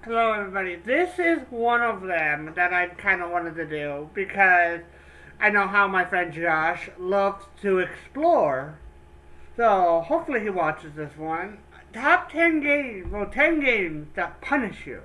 Hello everybody. This is one of them that I kind of wanted to do because I know how my friend Josh loves to explore. So hopefully he watches this one. Top 10 games, 10 games that punish you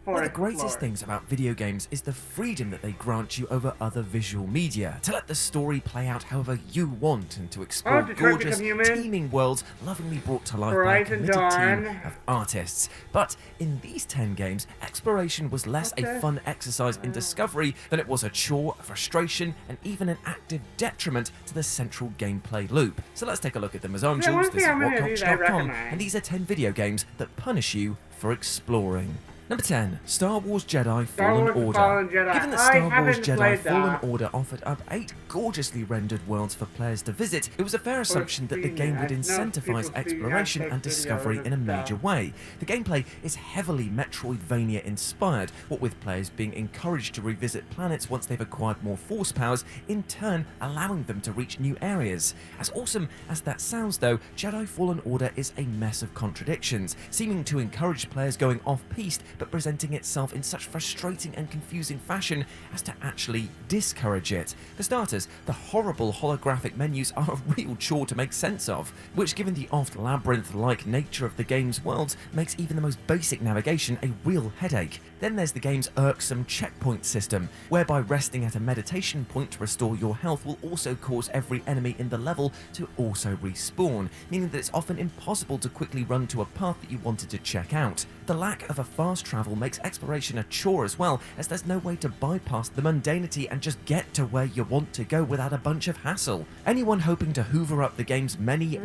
One for of the greatest exploring. things about video games is the freedom that they grant you over other visual media, to let the story play out however you want and to explore Detroit gorgeous, Become Human, teeming worlds lovingly brought to life by a Horizon committed team Dawn. of artists. But in these 10 games, exploration was less a Okay. fun exercise in discovery than it was a chore, a frustration, and even an active detriment to the central gameplay loop. So let's take a look at them. As I'm Yeah, I wanna Jules, this see is how many of these I WhatCulture.com, recognize. and these are 10 video games that punish you for exploring. Number 10, Star Wars Jedi Fallen Wars Order. Fallen Jedi. Given that I Star Wars haven't Jedi played Fallen that. Order offered up 8 gorgeously rendered worlds for players to visit, it was a fair assumption that the seen game it. would I've known people incentivize see exploration Netflix and discovery videos in a and major stuff. way. The gameplay is heavily Metroidvania inspired, what with players being encouraged to revisit planets once they've acquired more force powers, in turn allowing them to reach new areas. As awesome as that sounds though, Jedi Fallen Order is a mess of contradictions, seeming to encourage players going off-piste but presenting itself in such frustrating and confusing fashion as to actually discourage it. For starters, the horrible holographic menus are a real chore to make sense of, which given the oft labyrinth-like nature of the game's worlds makes even the most basic navigation a real headache. Then there's the game's irksome checkpoint system, whereby resting at a meditation point to restore your health will also cause every enemy in the level to also respawn, meaning that it's often impossible to quickly run to a path that you wanted to check out. The lack of a fast travel makes exploration a chore as well, as there's no way to bypass the mundanity and just get to where you want to go without a bunch of hassle. Anyone hoping to hoover up the game's many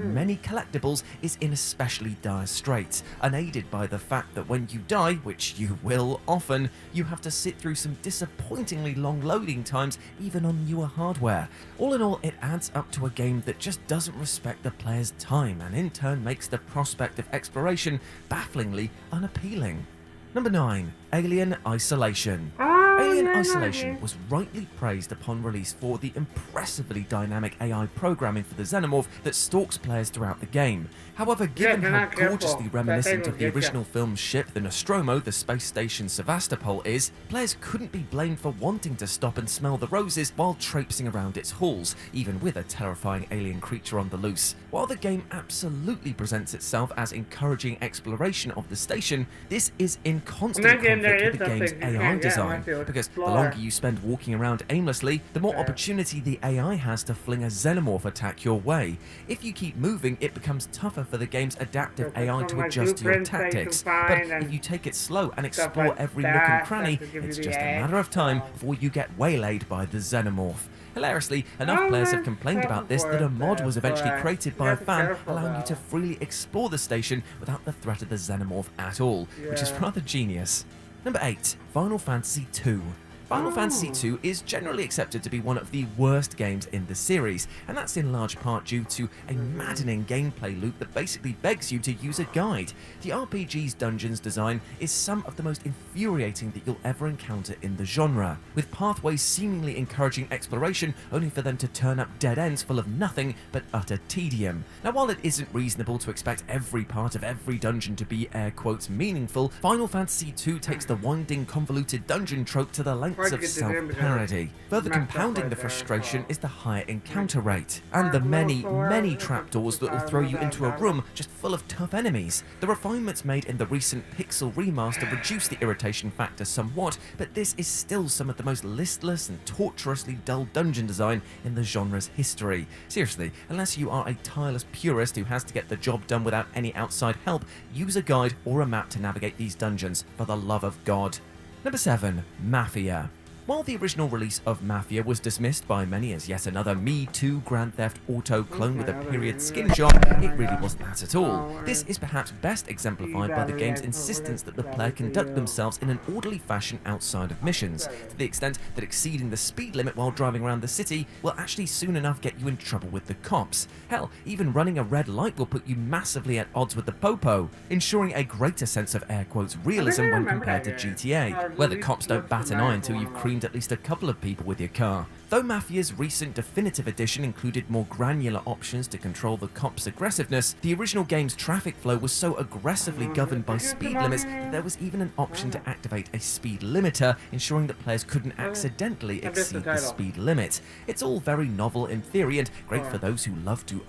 collectibles is in especially dire straits, unaided by the fact that when you die, which you will often, you have to sit through some disappointingly long loading times even on newer hardware. All in all, it adds up to a game that just doesn't respect the player's time and in turn makes the prospect of exploration bafflingly unappealing. Number 9, Alien Isolation. Alien Isolation was rightly praised upon release for the impressively dynamic AI programming for the xenomorph that stalks players throughout the game. However, given they're how not careful. gorgeously That reminiscent thing of the will get ya. original film's ship, the Nostromo, the space station Sevastopol is, players couldn't be blamed for wanting to stop and smell the roses while traipsing around its halls, even with a terrifying alien creature on the loose. While the game absolutely presents itself as encouraging exploration of the station, this is in constant Imagine there conflict with is the some game's things you AI can't get design, unless you because the explore. longer you spend walking around aimlessly, the more Yeah. opportunity the AI has to fling a xenomorph attack your way. If you keep moving, it becomes tougher for the game's adaptive There's AI some, to like, adjust to your blueprints that you can tactics. find But and if you take it slow and stuff explore like every nook and that cranny, to give you it's the just a edge, matter of time so. before you get waylaid by the xenomorph. Hilariously, enough Oh, players have man, complained about this for that a it, mod was eventually but created you by a have to be fan, careful, allowing you to though. freely explore the station without the threat of the xenomorph at all, which is Yeah. rather genius. Number 8, Final Fantasy II. Final Fantasy II is generally accepted to be one of the worst games in the series, and that's in large part due to a maddening gameplay loop that basically begs you to use a guide. The RPG's dungeons design is some of the most infuriating that you'll ever encounter in the genre, with pathways seemingly encouraging exploration only for them to turn up dead ends full of nothing but utter tedium. Now, while it isn't reasonable to expect every part of every dungeon to be air quotes meaningful, Final Fantasy II takes the winding, convoluted dungeon trope to the lengths Hard to of get the name self-parody. Further messed up compounding right the there, frustration so. is the higher encounter rate, and the many trapdoors that will throw you into a room just full of tough enemies. The refinements made in the recent Pixel remaster reduce the irritation factor somewhat, but this is still some of the most listless and torturously dull dungeon design in the genre's history. Seriously, unless you are a tireless purist who has to get the job done without any outside help, use a guide or a map to navigate these dungeons, for the love of God. Number 7, Mafia. While the original release of Mafia was dismissed by many as yet another Me Too Grand Theft Auto clone with a period skin shot, it really wasn't that at all. This is perhaps best exemplified by the game's insistence that the player conduct themselves in an orderly fashion outside of missions, to the extent that exceeding the speed limit while driving around the city will actually soon enough get you in trouble with the cops. Hell, even running a red light will put you massively at odds with the popo, ensuring a greater sense of air quotes realism when compared to GTA, where the cops don't bat an eye until you've creamed screamed at least a couple of people with your car. Though Mafia's recent definitive edition included more granular options to control the cops' aggressiveness, the original game's traffic flow was so aggressively governed by speed limits that there was even an option to activate a speed limiter, ensuring that players couldn't accidentally exceed the speed limit. It's all very novel in theory and great for those who love to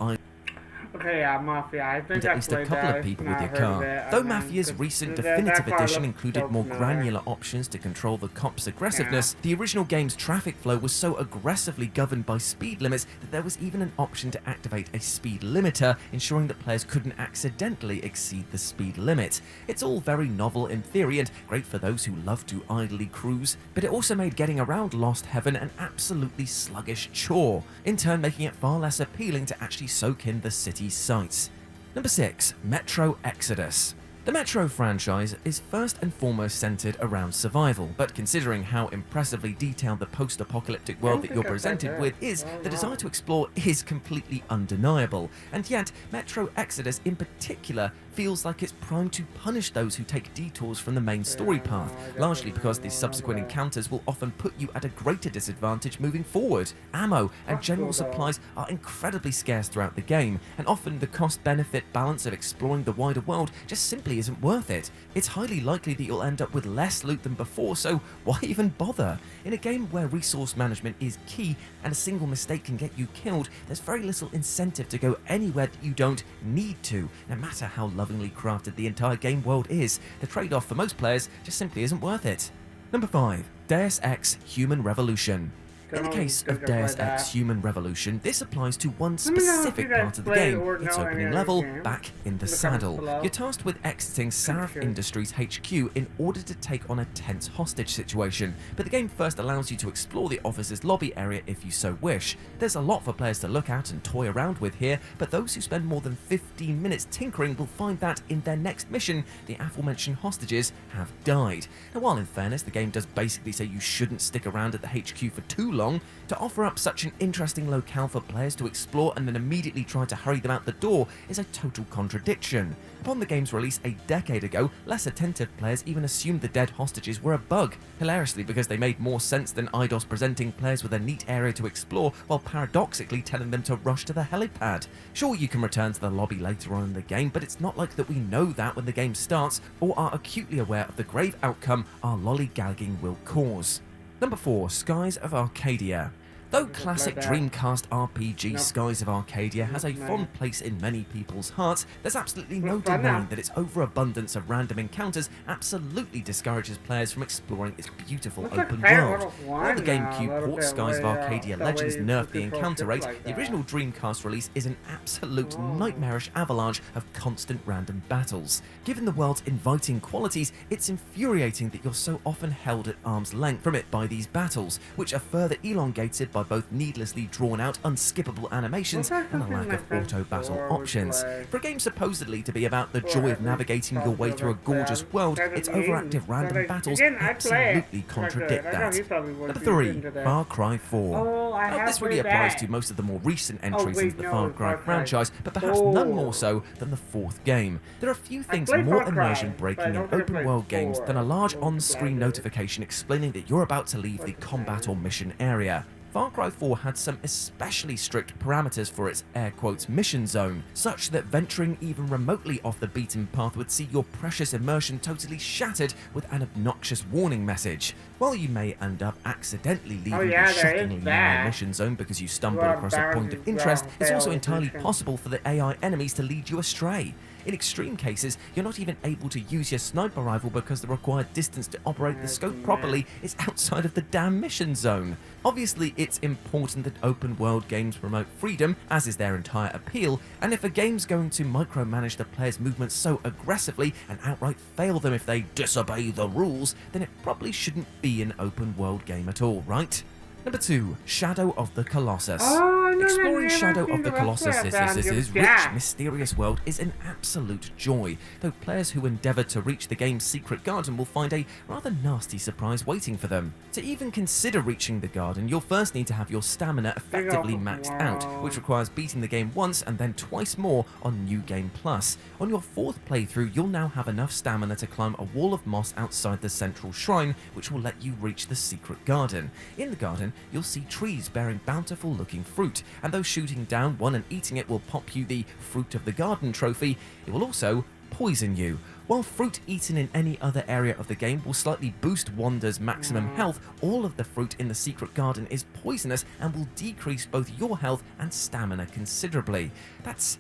Okay, yeah, Mafia. I think at least a couple of people with your car. Though Mafia's recent definitive edition included more granular options to control the cops' aggressiveness, the original game's traffic flow was so aggressively governed by speed limits that there was even an option to activate a speed limiter, ensuring that players couldn't accidentally exceed the speed limit. It's all very novel in theory and great for those who love to idly cruise, but it also made getting around Lost Heaven an absolutely sluggish chore, in turn making it far less appealing to actually soak in the city's sights. Number 6. Metro Exodus. The Metro franchise is first and foremost centered around survival, but considering how impressively detailed the post-apocalyptic world that you're presented with is, the desire to explore is completely undeniable, and yet Metro Exodus in particular feels like it's primed to punish those who take detours from the main story path, largely because the subsequent encounters will often put you at a greater disadvantage moving forward. Ammo and general supplies are incredibly scarce throughout the game, and often the cost-benefit balance of exploring the wider world just simply isn't worth it. It's highly likely that you'll end up with less loot than before, so why even bother? In a game where resource management is key and a single mistake can get you killed, there's very little incentive to go anywhere that you don't need to, no matter how lovingly crafted the entire game world is. The trade-off for most players just simply isn't worth it. Number 5. Deus Ex Human Revolution. In the case of Deus Ex Human Revolution, this applies to one specific part of the game, its opening level, Back in the Saddle. You're tasked with exiting Sarif Industries HQ in order to take on a tense hostage situation, but the game first allows you to explore the officer's lobby area if you so wish. There's a lot for players to look at and toy around with here, but those who spend more than 15 minutes tinkering will find that in their next mission, the aforementioned hostages have died. Now, while in fairness, the game does basically say you shouldn't stick around at the HQ for too long, to offer up such an interesting locale for players to explore and then immediately try to hurry them out the door is a total contradiction. Upon the game's release a decade ago, less attentive players even assumed the dead hostages were a bug, hilariously because they made more sense than IDOS presenting players with a neat area to explore while paradoxically telling them to rush to the helipad. Sure, you can return to the lobby later on in the game, but it's not like that we know that when the game starts or are acutely aware of the grave outcome our lollygagging will cause. Number 4. Skies of Arcadia. Though classic Dreamcast RPG Skies of Arcadia has a fond place in many people's hearts, there's absolutely no denying that its overabundance of random encounters absolutely discourages players from exploring its beautiful open world. While the GameCube port Skies of Arcadia Legends nerfed the encounter rate, the original Dreamcast release is an absolute nightmarish avalanche of constant random battles. Given the world's inviting qualities, it's infuriating that you're so often held at arm's length from it by these battles, which are further elongated by both needlessly drawn-out, unskippable animations and a lack of auto-battle options. For a game supposedly to be about the joy of navigating your way through a gorgeous world, its overactive random battles absolutely contradict that. Number 3. Far Cry 4. Now, this really applies to most of the more recent entries into the Far Cry franchise, but perhaps none more so than the 4th game. There are few things more immersion-breaking in open-world games than a large on-screen notification explaining that you're about to leave the combat or mission area. Far Cry 4 had some especially strict parameters for its air quotes mission zone, such that venturing even remotely off the beaten path would see your precious immersion totally shattered with an obnoxious warning message. While you may end up accidentally leaving the shockingly narrow mission zone because you stumbled across a point of interest, it's also entirely possible for the AI enemies to lead you astray. In extreme cases, you're not even able to use your sniper rifle because the required distance to operate the scope properly is outside of the damn mission zone. Obviously, it's important that open world games promote freedom, as is their entire appeal, and if a game's going to micromanage the player's movements so aggressively and outright fail them if they disobey the rules, then it probably shouldn't be an open world game at all, right? Number 2. Shadow of the Colossus. Oh, Exploring never Shadow seen of the rest Colossus' of that. rich, Yeah. mysterious world is an absolute joy, though players who endeavour to reach the game's secret garden will find a rather nasty surprise waiting for them. To even consider reaching the garden, you'll first need to have your stamina effectively maxed out, which requires beating the game once and then twice more on New Game Plus. On your 4th playthrough, you'll now have enough stamina to climb a wall of moss outside the central shrine, which will let you reach the secret garden. In the garden, you'll see trees bearing bountiful looking fruit, and though shooting down one and eating it will pop you the Fruit of the Garden trophy, it will also poison you. While fruit eaten in any other area of the game will slightly boost Wanda's maximum health, all of the fruit in the secret garden is poisonous and will decrease both your health and stamina considerably. That's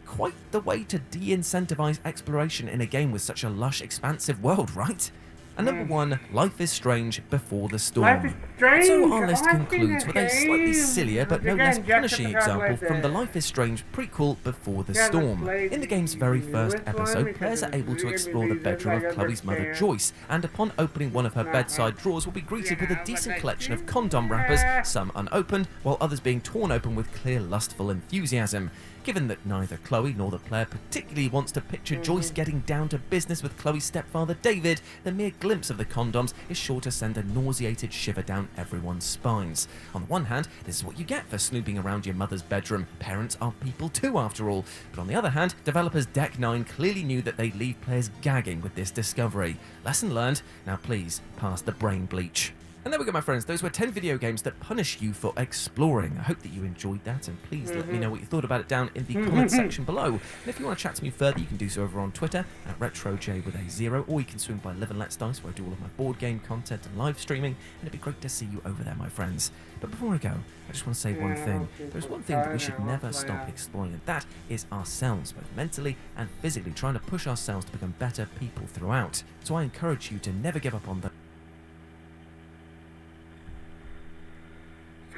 quite the way to de-incentivize exploration in a game with such a lush, expansive world, right? And number 1, Life is Strange Before the Storm. Life is Strange. So our list I've seen concludes that with a slightly game. sillier but no Again, less just punishing forgot example what from the the- Life is Strange prequel Before the Yeah, Storm. let's In the game's very play first the newest episode, one players are because able to it's explore the really bedroom easy, of Chloe's mother understand. Joyce, and upon opening one of her bedside drawers will be greeted with a Yeah, decent but collection of like- condom wrappers, some unopened, while others being torn open with clear lustful enthusiasm. Given that neither Chloe nor the player particularly wants to picture Joyce getting down to business with Chloe's stepfather David, the mere glimpse of the condoms is sure to send a nauseated shiver down everyone's spines. On the one hand, this is what you get for snooping around your mother's bedroom. Parents are people too, after all. But on the other hand, developers Deck 9 clearly knew that they'd leave players gagging with this discovery. Lesson learned. Now please, pass the brain bleach. And there we go, my friends. Those were 10 video games that punish you for exploring. I hope that you enjoyed that, and please let me know what you thought about it down in the comment section below. And if you want to chat to me further, you can do so over on Twitter at RetroJ with a 0, or you can swing by Live and Let's Dice, where I do all of my board game content and live streaming, and it'd be great to see you over there, my friends. But before I go, I just want to say one thing. There's one thing that we should never stop exploring, and that is ourselves, both mentally and physically, trying to push ourselves to become better people throughout. So I encourage you to never give up on the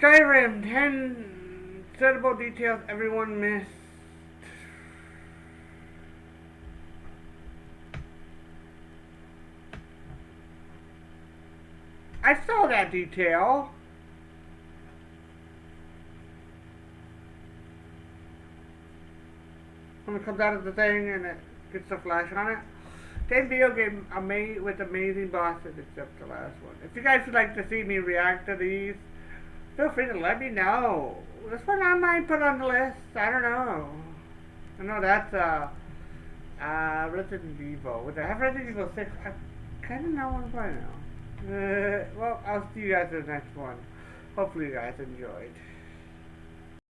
Skyrim, 10 settable details everyone missed. I saw that detail. When it comes out of the thing and it gets a flash on it. 10 video game with amazing bosses except the last one. If you guys would like to see me react to these, feel free to let me know. This one I might put on the list. I don't know. I know that's Resident Evil. Would I have Resident Evil 6? I kind of know one by now. Well, I'll see you guys in the next one. Hopefully you guys enjoyed.